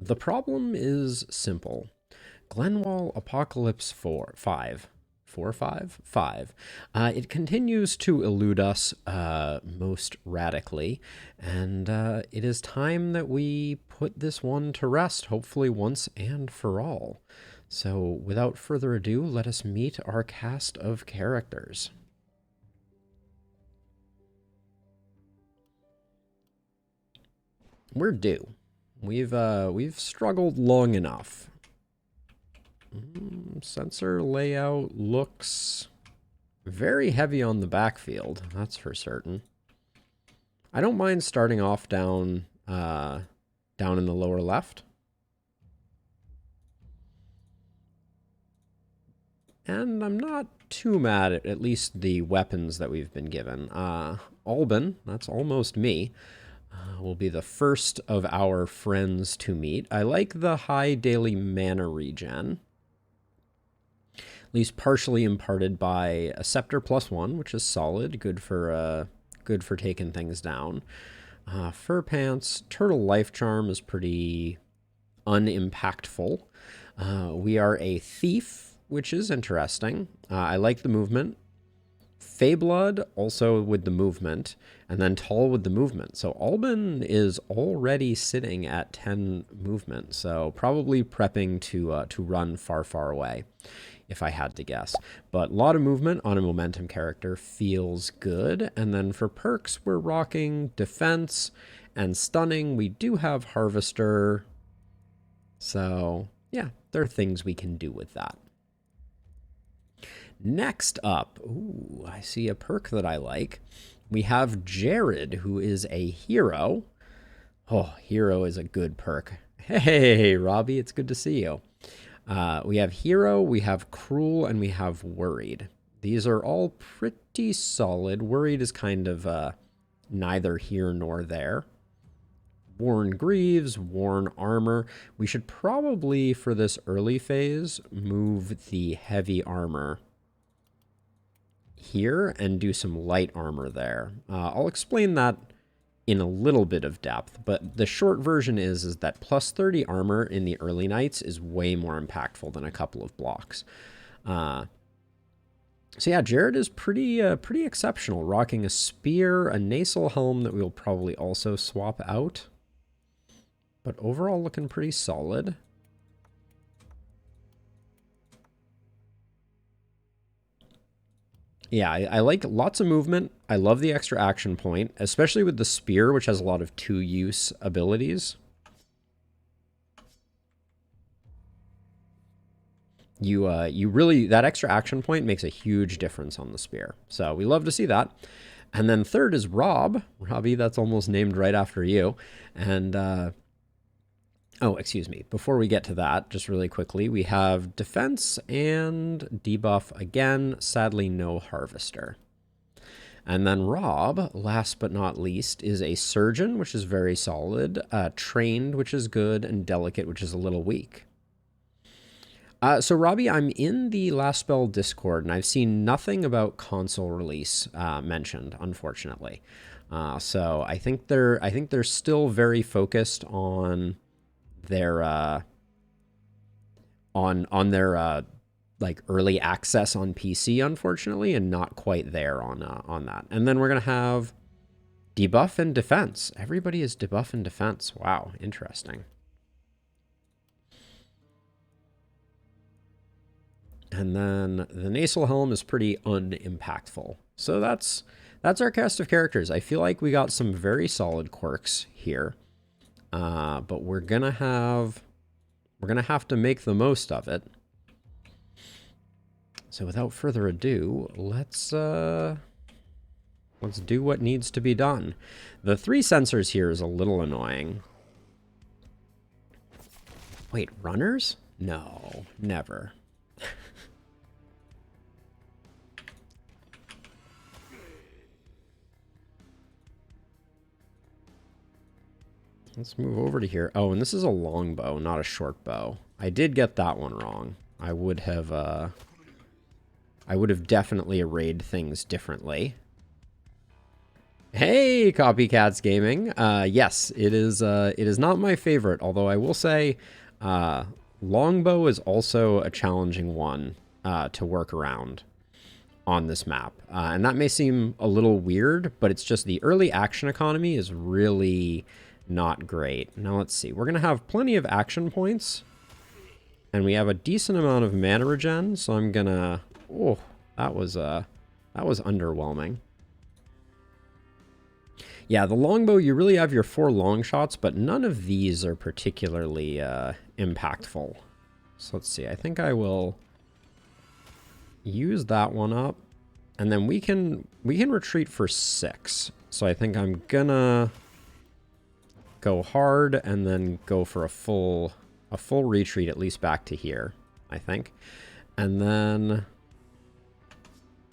The problem is simple. Glenwall Apocalypse 4, 5. 4, 5? 5. It continues to elude us most radically, and it is time that we put this one to rest, hopefully once and for all. So, without further ado, let us meet our cast of characters. We're due. We've struggled long enough. Sensor layout looks very heavy on the backfield, that's for certain. I don't mind starting off down in the lower left. And I'm not too mad at least the weapons that we've been given. Albin, that's almost me, will be the first of our friends to meet. I like the high daily mana regen. At least partially imparted by a Scepter +1, which is solid, good for taking things down. Fur Pants, Turtle Life Charm is pretty unimpactful. We are a Thief, which is interesting. I like the movement. Feyblood, also with the movement, and then Tall with the movement. So Albin is already sitting at 10 movement, so probably prepping to run far, far away, if I had to guess. But a lot of movement on a momentum character feels good. And then for perks, we're rocking Defense and Stunning. We do have Harvester. So, yeah, there are things we can do with that. Next up, ooh, I see a perk that I like. We have Jared, who is a hero. Oh, hero is a good perk. Hey, Robbie, it's good to see you. We have hero, we have cruel, and we have worried. These are all pretty solid. Worried is kind of neither here nor there. Worn greaves, worn armor. We should probably, for this early phase, move the heavy armor here and do some light armor there. I'll explain that in a little bit of depth, but the short version is that plus 30 armor in the early nights is way more impactful than a couple of blocks. So yeah, Jared is pretty exceptional, rocking a spear, a nasal helm that we'll probably also swap out, but overall looking pretty solid. Yeah, I like lots of movement. I love the extra action point, especially with the spear, which has a lot of two-use abilities. You really, that extra action point makes a huge difference on the spear. So we love to see that. And then third is Rob. Robbie, that's almost named right after you. And oh, excuse me. Before we get to that, just really quickly, we have defense and debuff again. Sadly, no harvester. And then Rob, last but not least, is a surgeon, which is very solid, trained, which is good, and delicate, which is a little weak. So Robbie, I'm in the Last Spell Discord, and I've seen nothing about console release mentioned, unfortunately. So I think they're still very focused on their on their like early access on PC, unfortunately, and not quite there on that. And then we're gonna have debuff and defense. Everybody is debuff and defense. Wow, interesting. And then the nasal helm is pretty unimpactful. So that's our cast of characters. I feel like we got some very solid quirks here. But we're gonna have to make the most of it. So without further ado, let's do what needs to be done. The 3 sensors here is a little annoying. Wait, runners? No, never. Let's move over to here. Oh, and this is a long bow, not a short bow. I did get that one wrong. I would have definitely arrayed things differently. Hey, Copycats Gaming. Yes, it is. It is not my favorite, although I will say, uh, longbow is also a challenging one to work around on this map, and that may seem a little weird, but it's just the early action economy is really not great. Now let's see. We're gonna have plenty of action points, and we have a decent amount of mana regen. So I'm gonna. Oh, that was underwhelming. Yeah, the longbow, you really have your 4 long shots, but none of these are particularly impactful. So let's see. I think I will use that one up, and then we can retreat for 6. So I think I'm gonna go hard and then go for a full retreat, at least back to here, I think. And then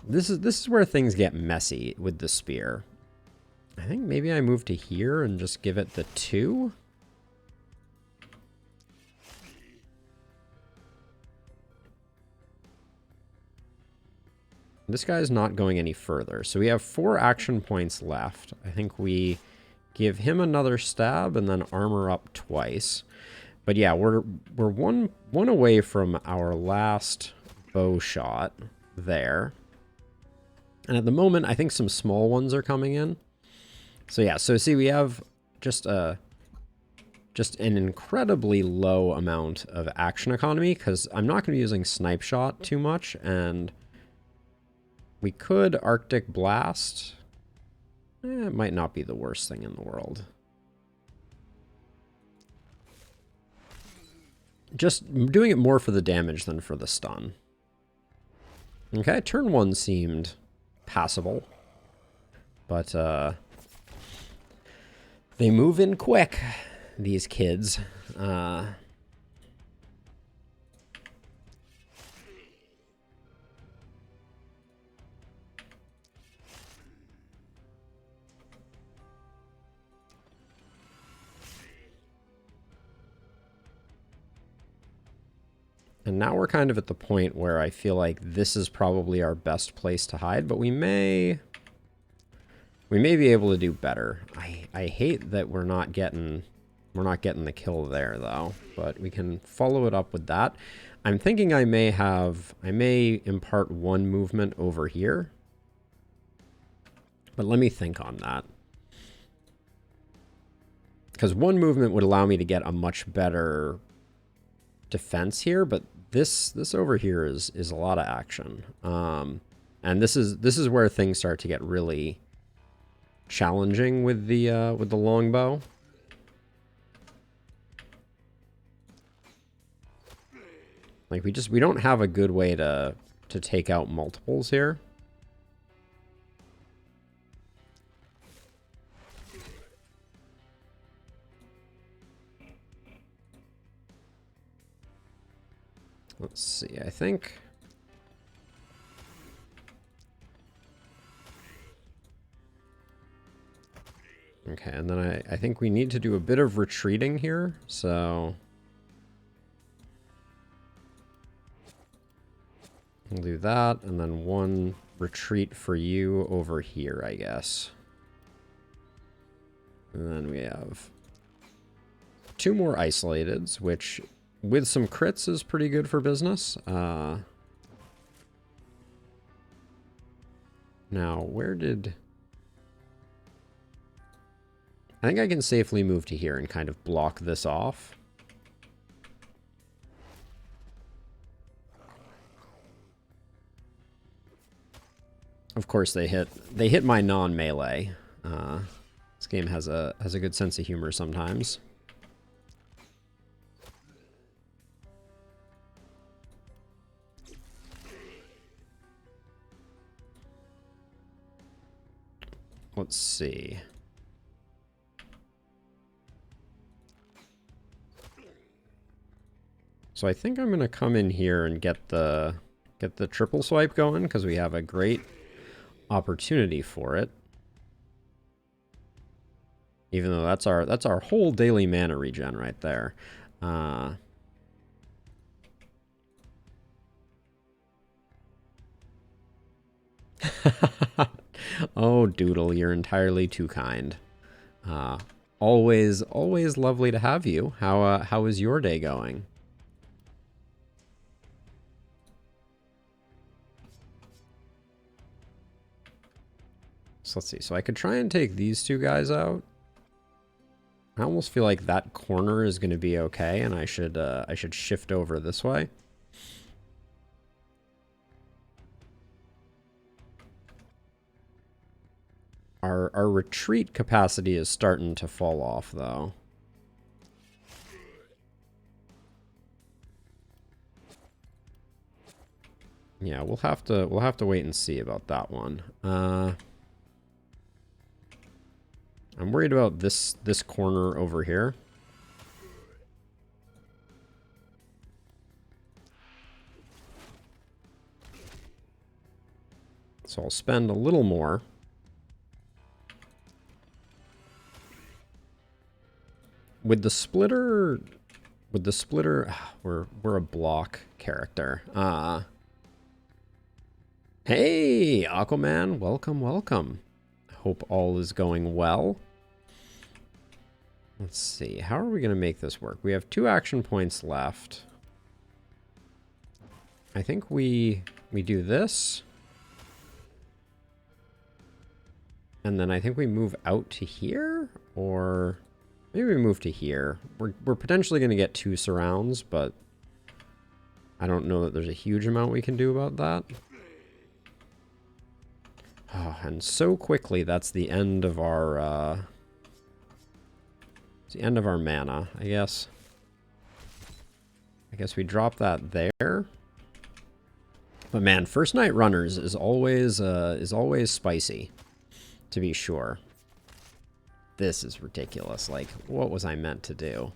this is where things get messy with the spear. I think maybe I move to here and just give it the 2. This guy's not going any further. So we have 4 action points left. I think we give him another stab and then armor up twice. But yeah, we're one away from our last bow shot there. And at the moment, I think some small ones are coming in. So yeah, so see, we have just an incredibly low amount of action economy, because I'm not going to be using snipe shot too much, and we could Arctic Blast. It might not be the worst thing in the world. Just doing it more for the damage than for the stun. Okay, turn 1 seemed passable, but they move in quick, these kids. And now we're kind of at the point where I feel like this is probably our best place to hide, but we may be able to do better. I hate that we're not getting the kill there though, but we can follow it up with that. I'm thinking I may impart 1 movement over here. But let me think on that. Because 1 movement would allow me to get a much better defense here, but this over here is a lot of action. And this is where things start to get really challenging with the longbow. Like we don't have a good way to take out multiples here. Let's see, I think okay, and then I think we need to do a bit of retreating here, so we'll do that, and then 1 retreat for you over here, I guess. And then we have 2 more isolateds, which with some crits is pretty good for business. Now, where did... I think I can safely move to here and kind of block this off. Of course, they hit my non-melee. This game has a good sense of humor sometimes. Let's see. So I think I'm going to come in here and get the triple swipe going, because we have a great opportunity for it. Even though that's our whole daily mana regen right there. Oh, Doodle, you're entirely too kind. Uh, always lovely to have you. How is your day going? So let's see. So I could try and take these two guys out. I almost feel like that corner is going to be okay, and I should shift over this way. Our retreat capacity is starting to fall off, though. Yeah, we'll have to wait and see about that one. I'm worried about this corner over here. So I'll spend a little more. With the splitter, we're a block character. Hey, Aquaman, welcome. Hope all is going well. Let's see, how are we going to make this work? We have 2 action points left. I think we do this. And then I think we move out to here, or maybe we move to here. We're potentially going to get 2 surrounds, but I don't know that there's a huge amount we can do about that. Oh, and so quickly, that's the end of our it's the end of our mana, I guess. I guess we drop that there. But man, First Night Runners is always spicy, to be sure. This is ridiculous. Like, what was I meant to do?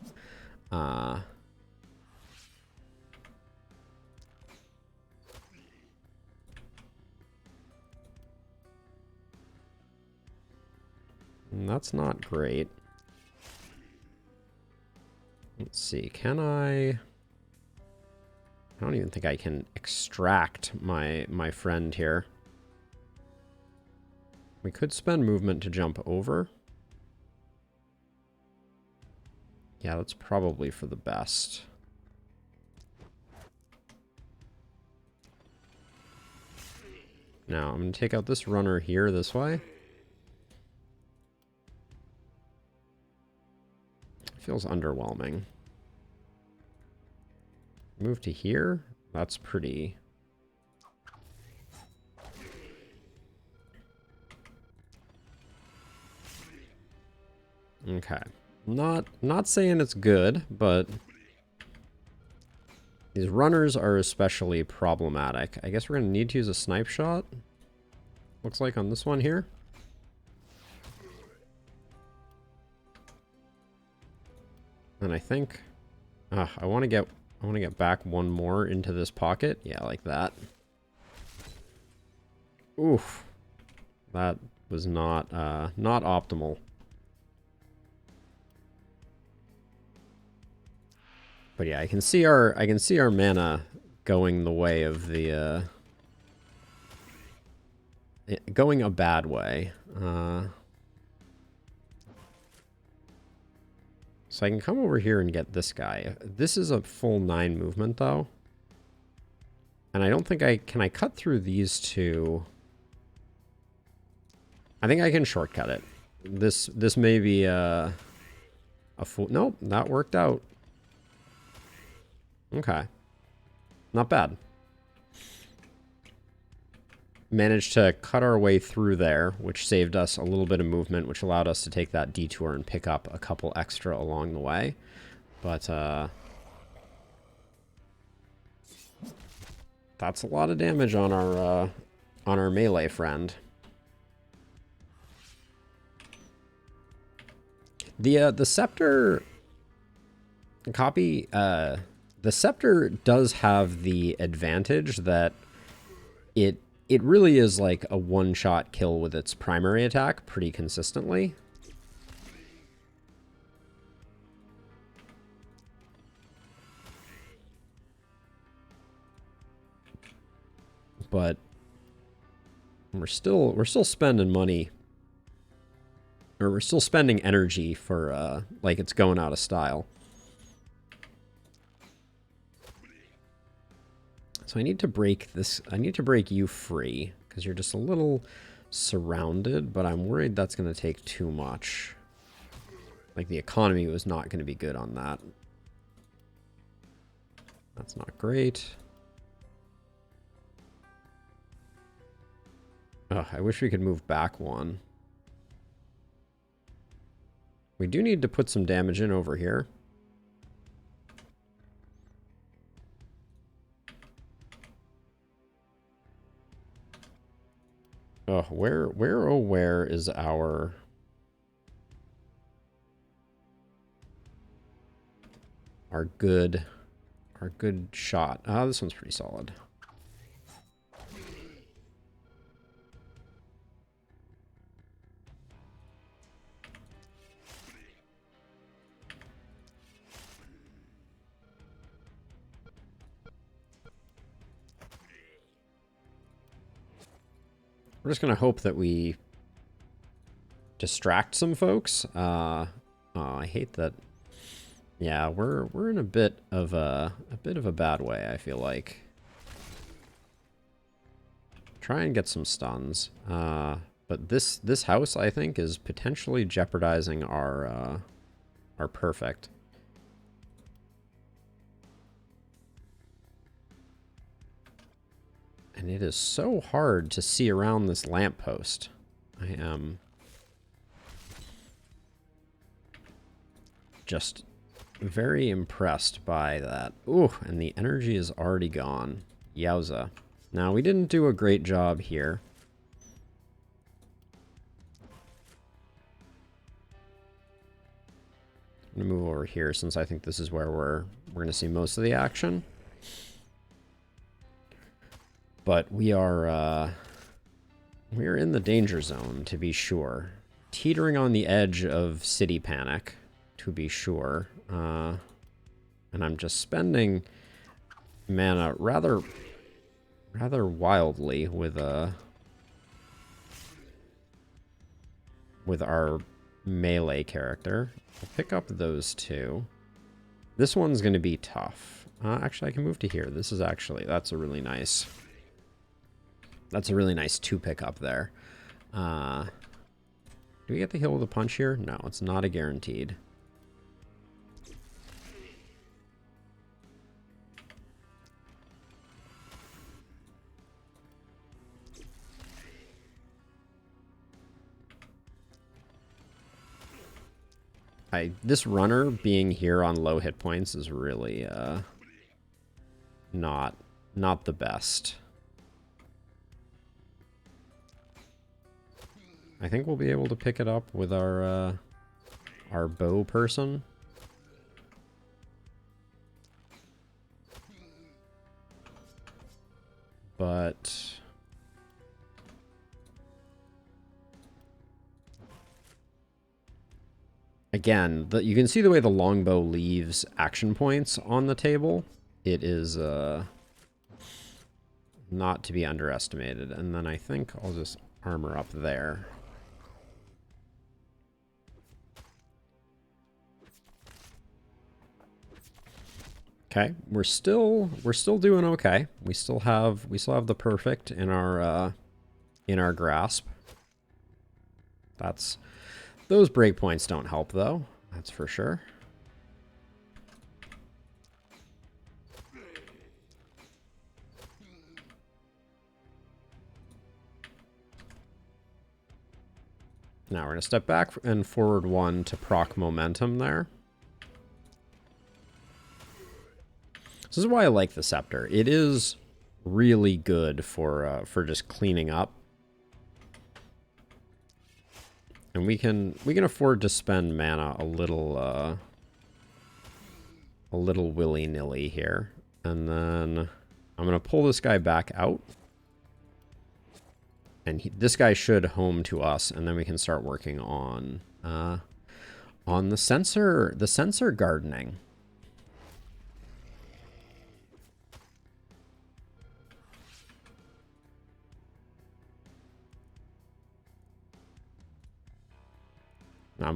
That's not great. Let's see, can I don't even think I can extract my friend here. We could spend movement to jump over. Yeah, that's probably for the best. Now, I'm going to take out this runner here this way. Feels underwhelming. Move to here. That's pretty... Okay. Not saying it's good, but these runners are especially problematic. I guess we're going to need to use a snipe shot. Looks like on this one here. And I think I want to get back one more into this pocket. Yeah, like that. Oof. That was not optimal. But yeah, I can see our mana going the way of the going a bad way. So I can come over here and get this guy. This is a full 9 movement though. And I don't think can I cut through these two? I think I can shortcut it. This may be a full, nope, that worked out. Okay. Not bad. Managed to cut our way through there, which saved us a little bit of movement, which allowed us to take that detour and pick up a couple extra along the way. But that's a lot of damage on our melee friend. The scepter copy, the scepter does have the advantage that it really is like a one-shot kill with its primary attack pretty consistently. But And we're still spending money, or we're still spending energy for like it's going out of style. So I need to break this. I need to break you free because you're just a little surrounded, but I'm worried that's going to take too much. Like the economy was not going to be good on that. That's not great. Ugh, I wish we could move back one. We do need to put some damage in over here. Oh, where is our good shot? Ah, this one's pretty solid. We're just gonna hope that we distract some folks. Oh, I hate that. Yeah, we're in a bit of a bad way, I feel like. Try and get some stuns. But this house, I think, is potentially jeopardizing our perfect. And it is so hard to see around this lamppost. I am just very impressed by that. Ooh, and the energy is already gone. Yowza. Now, we didn't do a great job here. I'm going to move over here since I think this is where we're going to see most of the action. But we are in the danger zone, to be sure. Teetering on the edge of city panic, to be sure. And I'm just spending mana rather wildly with our melee character. I'll pick up those two. This one's going to be tough. Actually, I can move to here. This is actually, that's a really nice 2 pick up there. Do we get the heal with a punch here? No, it's not a guaranteed. This runner being here on low hit points is really not the best. I think we'll be able to pick it up with our bow person. But again, you can see the way the longbow leaves action points on the table. It is not to be underestimated. And then I think I'll just armor up there. Okay, we're still doing okay. We still have the perfect in our grasp. Those breakpoints don't help though. That's for sure. Now we're gonna step back and forward 1 to proc momentum there. This is why I like the scepter. It is really good for just cleaning up. And we can afford to spend mana a little willy-nilly here. And then I'm going to pull this guy back out. And this guy should home to us, and then we can start working on the sensor gardening.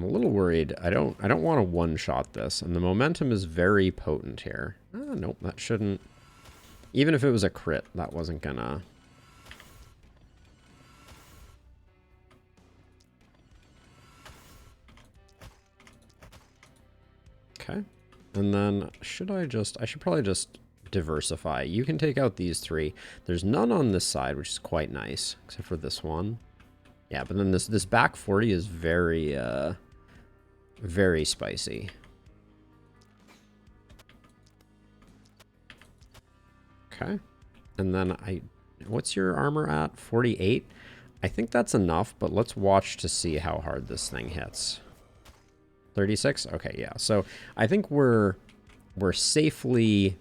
little worried. I don't want to one-shot this, and the momentum is very potent here. Nope, that shouldn't. Even if it was a crit, that wasn't gonna. Okay. And then I should probably just diversify. You can take out these three. There's none on this side, which is quite nice, except for this one. Yeah, but then this back 40 is very very spicy. Okay. And then what's your armor at? 48? I think that's enough, but let's watch to see how hard this thing hits. 36? Okay, yeah. So I think we're safely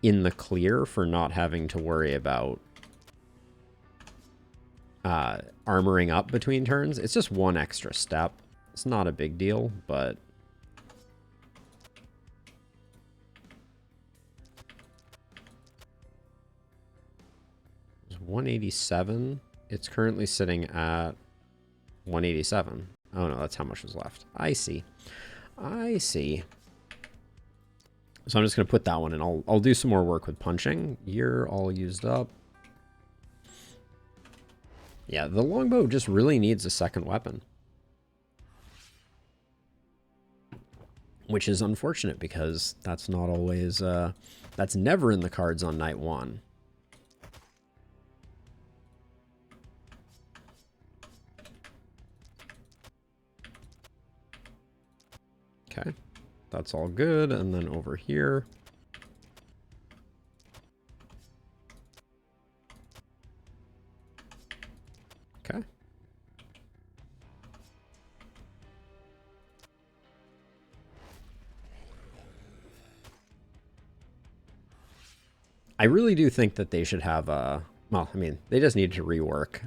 in the clear for not having to worry about armoring up between turns. It's just one extra step. It's not a big deal, but 187. It's currently sitting at 187. Oh no, that's how much was left. I see. I see. So I'm just going to put that one in. I'll do some more work with punching. You're all used up. Yeah, the longbow just really needs a second weapon. Which is unfortunate because that's not always, that's never in the cards on night one. Okay, that's all good. And then over here. Okay. I really do think that they should have well, I mean, they just need to rework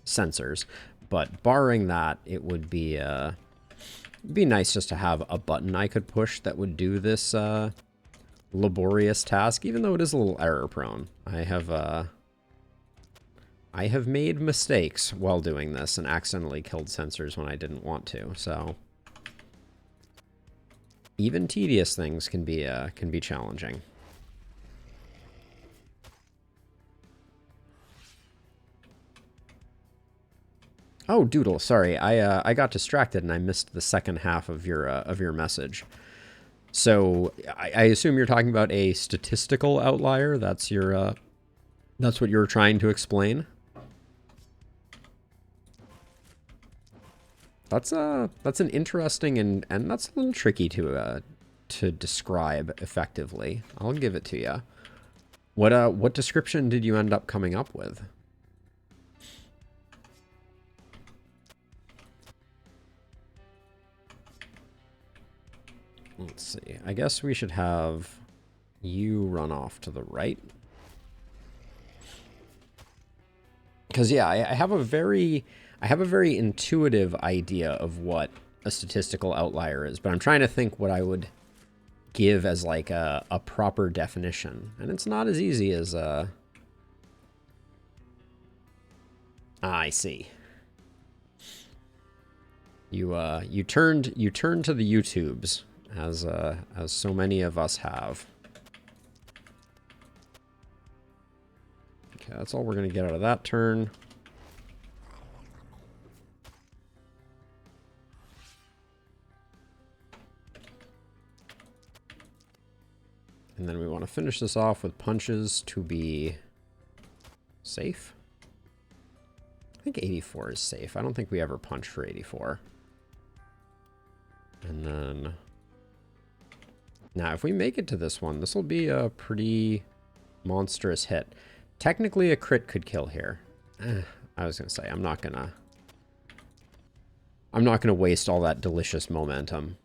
sensors, but barring that, it would be nice just to have a button I could push that would do this laborious task, even though it is a little error prone. I have made mistakes while doing this and accidentally killed sensors when I didn't want to, so even tedious things can be challenging. Oh, Doodle, sorry. I got distracted and I missed the second half of your message. So I assume you're talking about a statistical outlier. That's your that's what you're trying to explain. That's an interesting and that's a little tricky to describe effectively. I'll give it to you. What description did you end up coming up with? Let's see. I guess we should have you run off to the right. Because yeah, I have a very intuitive idea of what a statistical outlier is, but I'm trying to think what I would give as like a proper definition, and it's not as easy as I see. You turned to the YouTubes as so many of us have. Okay, that's all we're gonna get out of that turn. And then we want to finish this off with punches to be safe. I think 84 is safe. I don't think we ever punch for 84. And then now if we make it to this one, this will be a pretty monstrous hit. Technically a crit could kill here. I was gonna say I'm not gonna waste all that delicious momentum.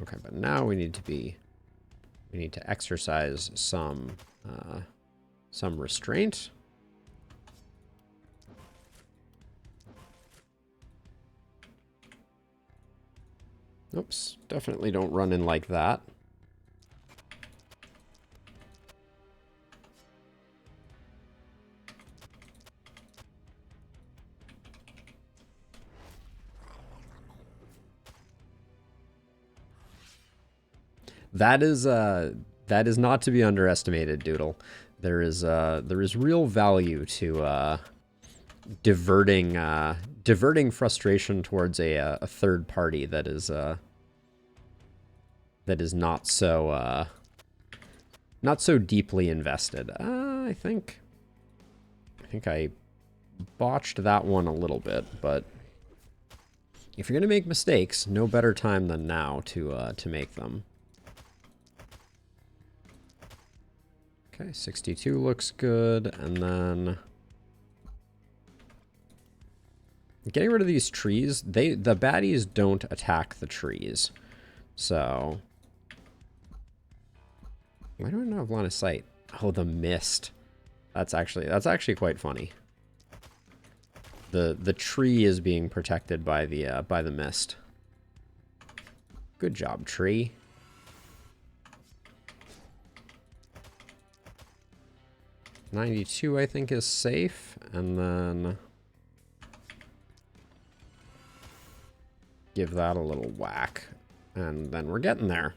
Okay, but now we need to exercise some restraint. Oops, definitely don't run in like that. That is not to be underestimated, Doodle. There is real value to diverting frustration towards a third party that is not so deeply invested. I think I botched that one a little bit, but if you're gonna make mistakes, no better time than now to make them. Okay, 62 looks good, and then getting rid of these trees. The baddies don't attack the trees, so why do I not have line of sight? Oh, the mist. That's actually quite funny. The tree is being protected by the mist. Good job, tree. $92, I think, is safe, and then give that a little whack, and then we're getting there.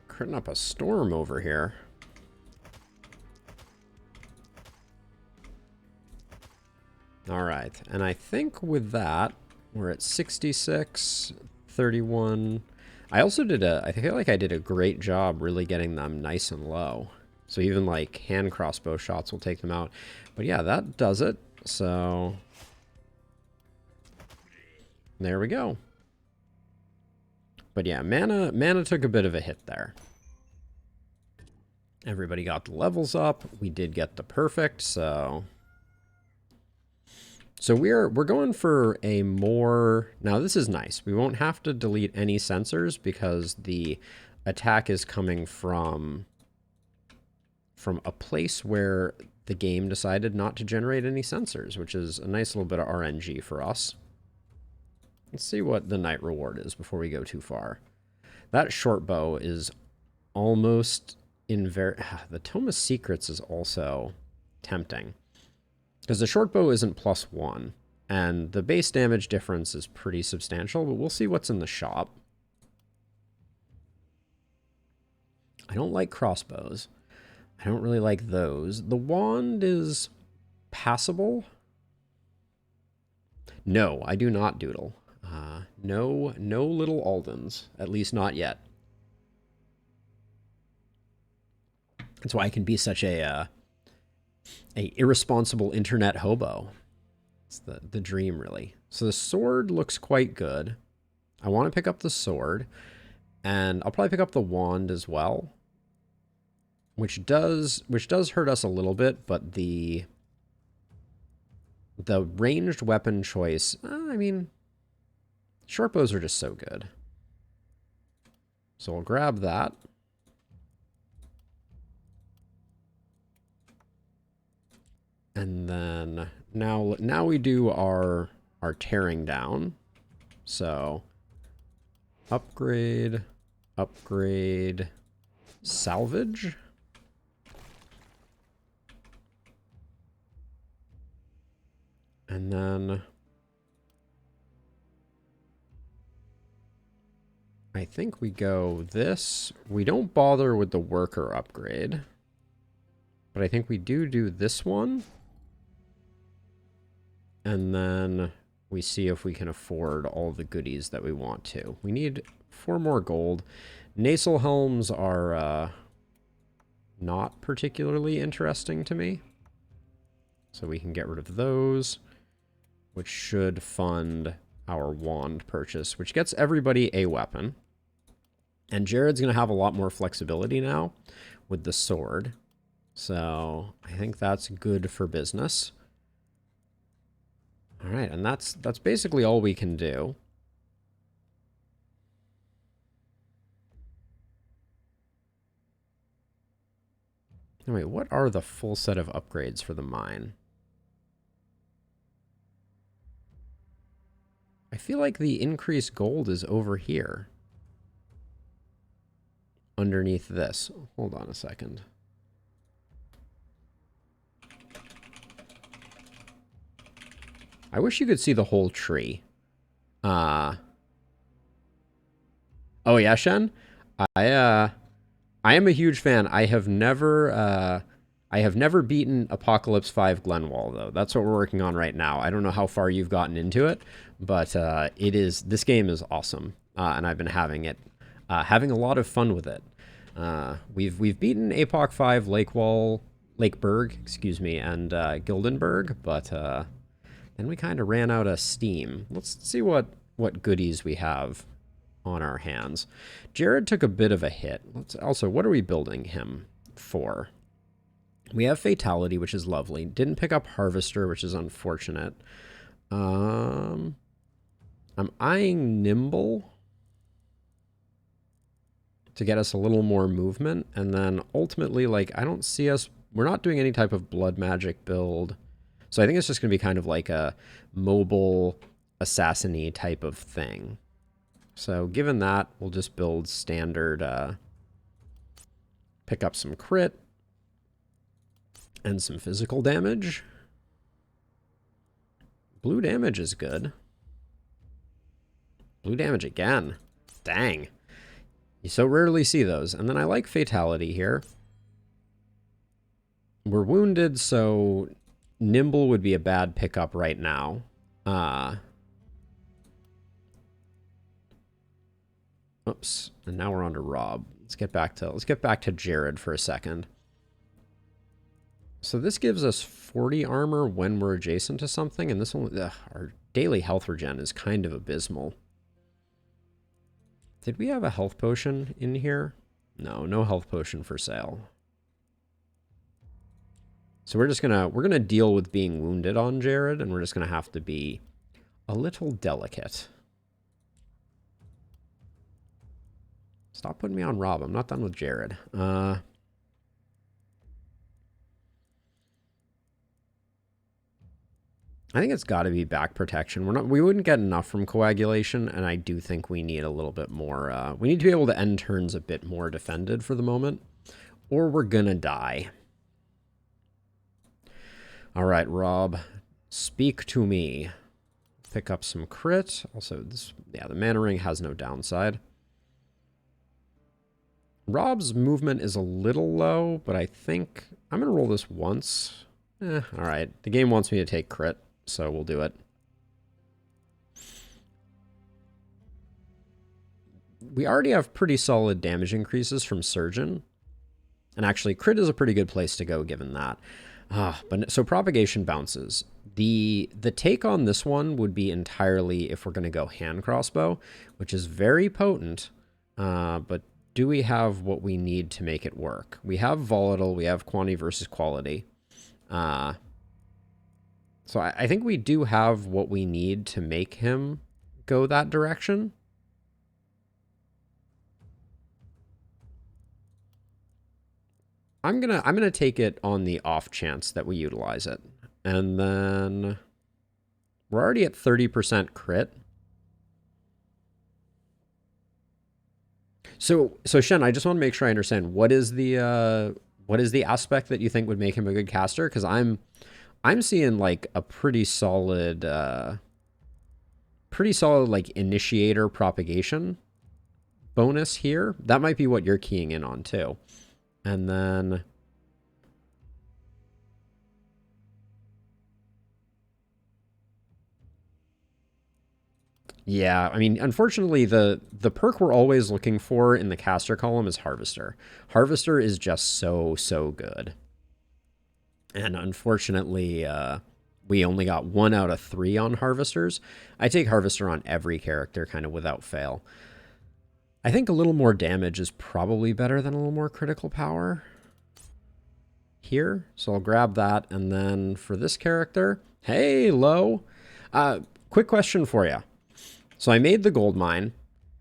Critting up a storm over here. All right, and I think with that, we're at 66, 31. I also I feel like I did a great job really getting them nice and low. So even like hand crossbow shots will take them out. But yeah, that does it. So there we go. But yeah, mana took a bit of a hit there. Everybody got the levels up. We did get the perfect, so we're going for a more... Now this is nice. We won't have to delete any sensors because the attack is coming from a place where the game decided not to generate any sensors, which is a nice little bit of RNG for us. Let's see what the night reward is before we go too far. That short bow is almost the Tome of Secrets is also tempting. Because the short bow isn't +1, and the base damage difference is pretty substantial, but we'll see what's in the shop. I don't like crossbows. I don't really like those. The wand is passable. No, I do not, Doodle. No little Aldens, at least not yet. That's why I can be such a irresponsible internet hobo. It's the dream, really. So the sword looks quite good. I want to pick up the sword, and I'll probably pick up the wand as well, which does hurt us a little bit, but the ranged weapon choice, I mean, short bows are just so good. So we'll grab that. And then now we do our tearing down. So upgrade, salvage. And then I think we go this. We don't bother with the worker upgrade, but I think we do this one. And then we see if we can afford all the goodies that we want to. We need 4 more gold. Nasal helms are not particularly interesting to me. So we can get rid of those, which should fund our wand purchase, which gets everybody a weapon. And Jared's going to have a lot more flexibility now with the sword. So I think that's good for business. All right, and that's basically all we can do. Wait, what are the full set of upgrades for the mine? I feel like the increased gold is over here. underneath this. Hold on a second. I wish you could see the whole tree. Oh yeah, Shen? I I am a huge fan. I have never beaten Apocalypse 5 Glenwall though. That's what we're working on right now. I don't know how far you've gotten into it, but this game is awesome. And I've been having a lot of fun with it. We've beaten APOC 5 Lakeburg, excuse me, and Gildenberg, but then we kind of ran out of steam. Let's see what goodies we have on our hands. Jared took a bit of a hit. Also, what are we building him for? We have Fatality, which is lovely. Didn't pick up Harvester, which is unfortunate. I'm eyeing Nimble to get us a little more movement. And then ultimately, like, I don't see us... We're not doing any type of blood magic build. So I think it's just going to be kind of like a mobile assassin-y type of thing. So given that, we'll just build standard, pick up some crit and some physical damage. Blue damage is good. Blue damage again. Dang. You so rarely see those. And then I like Fatality here. We're wounded, so Nimble would be a bad pickup right now. Oops. And now we're on to Rob. Let's get back to Jared for a second. So this gives us 40 armor when we're adjacent to something, and this one, our daily health regen is kind of abysmal. Did we have a health potion in here? No, no health potion for sale. So we're gonna deal with being wounded on Jared, and we're just gonna have to be a little delicate. Stop putting me on Rob. I'm not done with Jared. I think it's got to be back protection. We wouldn't get enough from coagulation, and I do think we need a little bit more. We need to be able to end turns a bit more defended for the moment, or we're gonna die. All right, Rob, speak to me. Pick up some crit. Also, the mana ring has no downside. Rob's movement is a little low, but I think I'm gonna roll this once. All right, the game wants me to take crit, so we'll do it. We already have pretty solid damage increases from Surgeon. And actually, crit is a pretty good place to go given that. But so propagation bounces. The take on this one would be entirely if we're going to go hand crossbow, which is very potent. But do we have what we need to make it work? We have volatile. We have quantity versus quality. So I think we do have what we need to make him go that direction. I'm gonna take it on the off chance that we utilize it. And then we're already at 30% crit. So Shen, I just want to make sure I understand what is the aspect that you think would make him a good caster? Because I'm seeing like a pretty solid like initiator propagation bonus here. That might be what you're keying in on too. And then yeah, I mean, unfortunately, the perk we're always looking for in the caster column is Harvester. Harvester is just so good. And unfortunately, we only got 1 out of 3 on Harvesters. I take Harvester on every character kind of without fail. I think a little more damage is probably better than a little more critical power here. So I'll grab that. And then for this character, hey, Lo. Quick question for you. So I made the gold mine,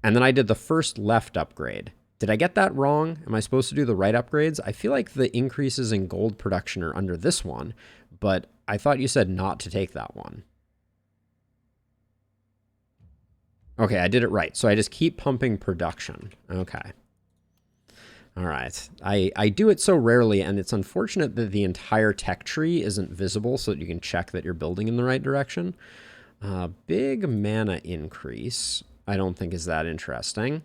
and then I did the first left upgrade. Did I get that wrong? Am I supposed to do the right upgrades? I feel like the increases in gold production are under this one, but I thought you said not to take that one. Okay, I did it right. So I just keep pumping production. Okay. All right. I do it so rarely, and it's unfortunate that the entire tech tree isn't visible so that you can check that you're building in the right direction. Big mana increase, I don't think is that interesting.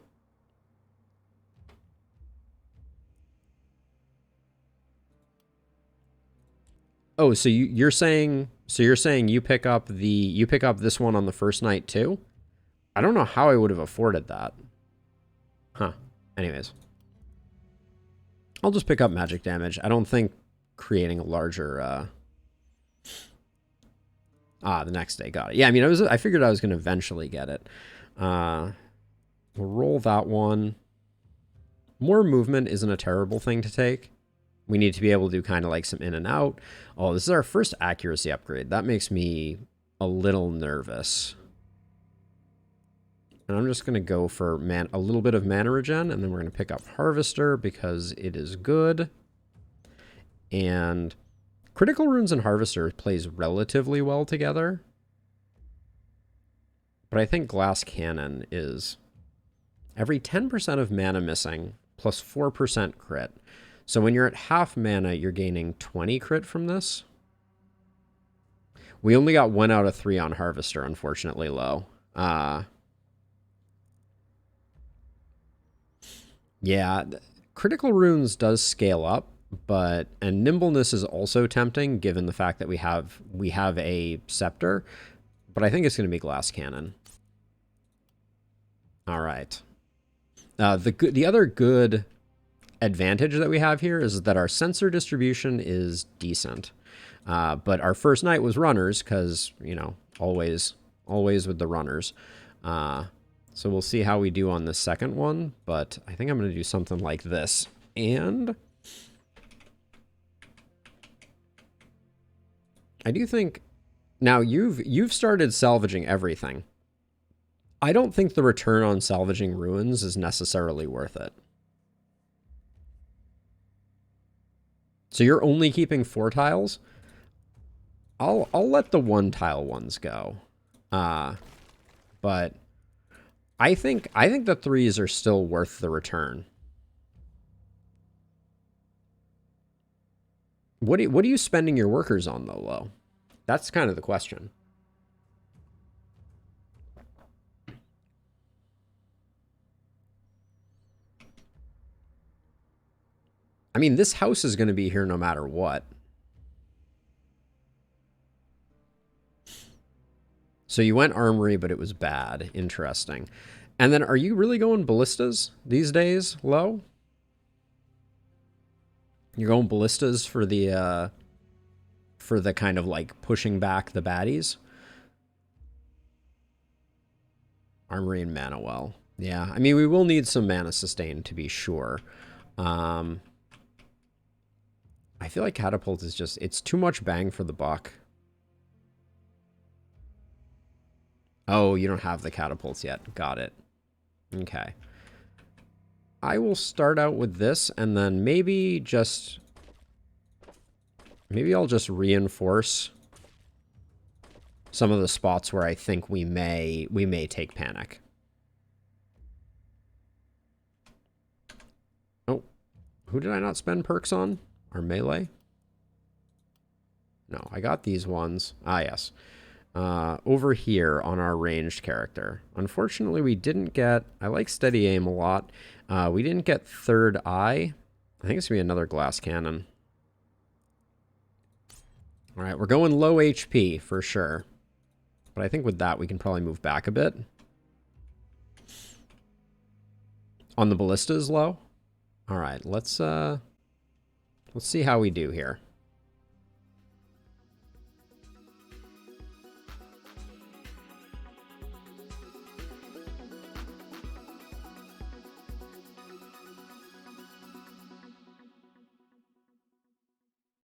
Oh, so you're saying you pick up this one on the first night too? I don't know how I would have afforded that. Huh. Anyways. I'll just pick up magic damage. I don't think creating a larger the next day. Got it. Yeah, I mean I figured I was gonna eventually get it. We'll roll that one. More movement isn't a terrible thing to take. We need to be able to do kind of like some in and out. Oh, this is our first accuracy upgrade. That makes me a little nervous. And I'm just going to go for a little bit of mana regen, and then we're going to pick up Harvester because it is good. And Critical Runes and Harvester plays relatively well together. But I think Glass Cannon is every 10% of mana missing plus 4% crit. So when you're at half mana, you're gaining 20 crit from this. We only got 1 out of 3 on Harvester, unfortunately low. Yeah, Critical Runes does scale up, and Nimbleness is also tempting given the fact that we have a Scepter, but I think it's going to be Glass Cannon. All right. The other good advantage that we have here is that our sensor distribution is decent. But our first night was runners because, you know, always with the runners. So we'll see how we do on the second one, but I think I'm going to do something like this. And I do think now you've started salvaging everything. I don't think the return on salvaging ruins is necessarily worth it. So you're only keeping 4 tiles? I'll let the 1 tile ones go. But I think the 3s are still worth the return. What are you spending your workers on though, Lo? That's kind of the question. I mean, this house is going to be here no matter what. So you went Armory, but it was bad. Interesting. And then are you really going Ballistas these days, Lo? You're going Ballistas for the kind of like pushing back the baddies? Armory and Mana Well. Yeah, I mean, we will need some mana sustain to be sure. I feel like Catapult is just, it's too much bang for the buck. Oh, you don't have the catapults yet. Got it. Okay. I will start out with this, and then maybe I'll just reinforce some of the spots where I think we may take panic. Oh, who did I not spend perks on? Our melee? No, I got these ones. Ah, yes. Over here on our ranged character. Unfortunately, we didn't get... I like steady aim a lot. We didn't get third eye. I think it's going to be another glass cannon. All right, we're going low HP for sure. But I think with that, we can probably move back a bit. On the ballistas low? All right, let's see how we do here.